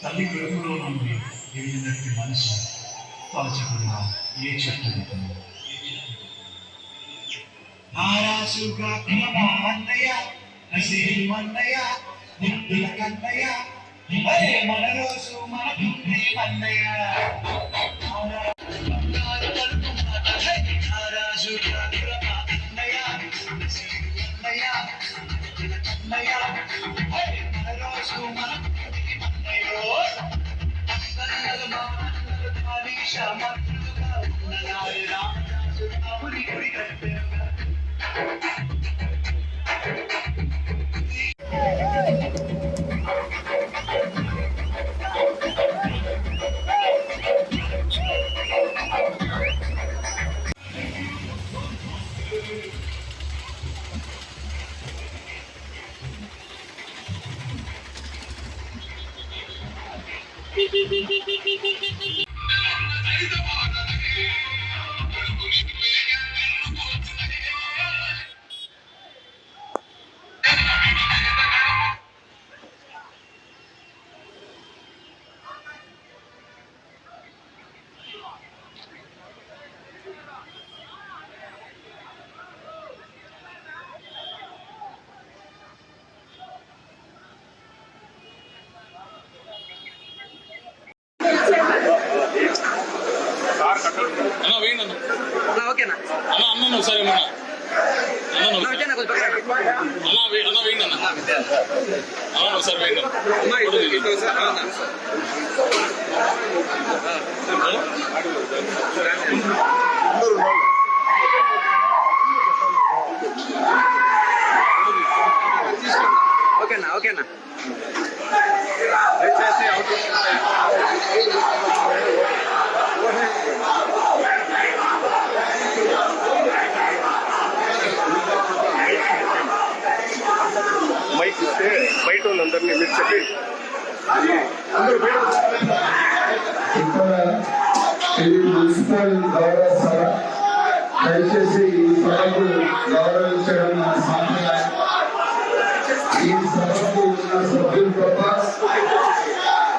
తల్లి కడుపులో నుండి వెళ్ళినట్టు మనసు తలచకుండా ఏ చెట్టు ఆరాసుగా అన్నయ్య నసీం అన్నయ్య నిప్పుల కన్నయ్య మన రోజు మన అన్నయ్య ఓకేనా అన్న ఒకసారి ఓకేనా ఓకేనా మైక్ ఇస్తే బయట వాళ్ళందరినీ మీరు చెప్పి మున్సిపల్ గౌరవ సభ దయచేసి ఈ సభకు గౌరవించడం మన సాంప్రదాయం. ఈ సభకు ఉన్న సభ్యులు తప్ప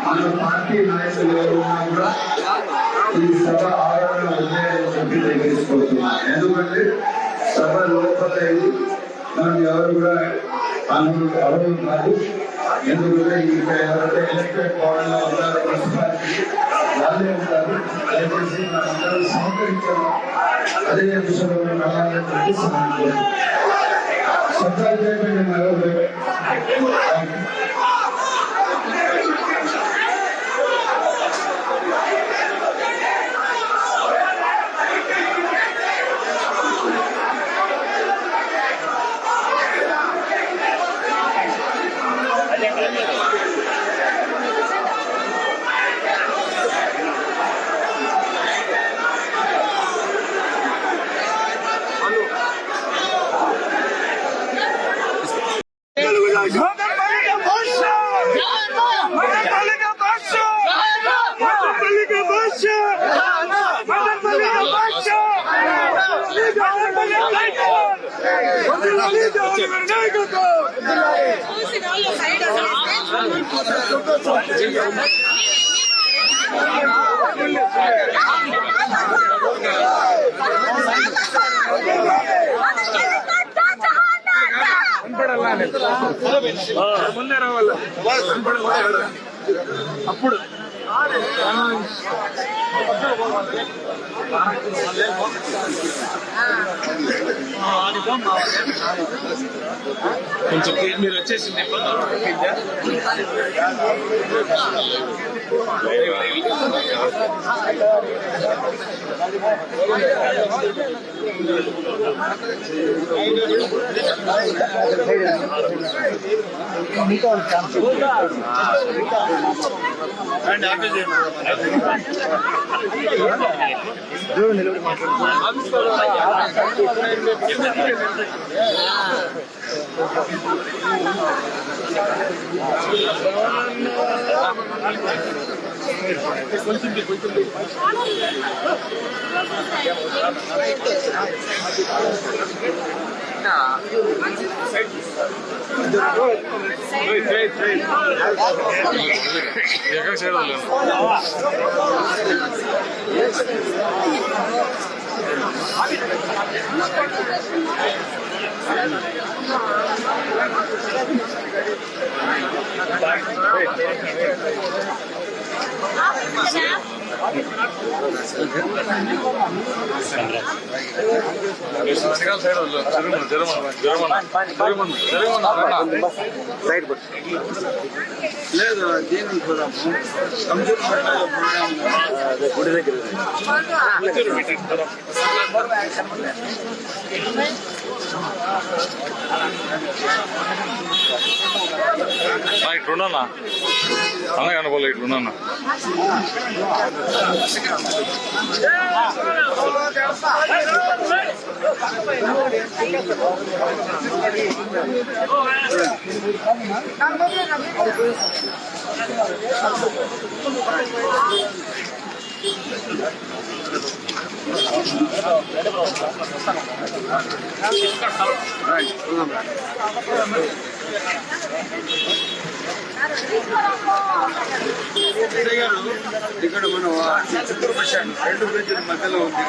మన పార్టీ నాయకులు ఎవరు ఉన్నా కూడా ఈ సభ ఆదరణ ఉన్నాయని చెప్పి తెలియజేసుకుంటున్నాం. ఎందుకంటే సభ లోపల మనం ఎవరు కూడా అర్హులు కాదు. ఎందుకంటే ఇక్కడ ఎవరైతే ఎలక్టెడ్ బాడీలో ఉన్నారో మున్సిపాలిటీ వాళ్ళే ఉంటారు. దయచేసి మనందరూ సహకరించడం అదే విషయంలో వెళ్ళాలని చెప్పి సత్తాలు చేయబడి ముందే రావాలి అప్పుడు కొంచెం మీరు వచ్చేసింది కొంచెం ఎక్కడ సైడ్ లేదు సైడ్ లేదు దీనికి పోదాము గుడి దగ్గర ఇట్లున్నా అన్న కనపోలే ఇట్లున్నా ఇక్కడ మనం చిత్తూరు బస్ స్టాండ్ 2 బ్రిడ్జిల మధ్యలో ఉంది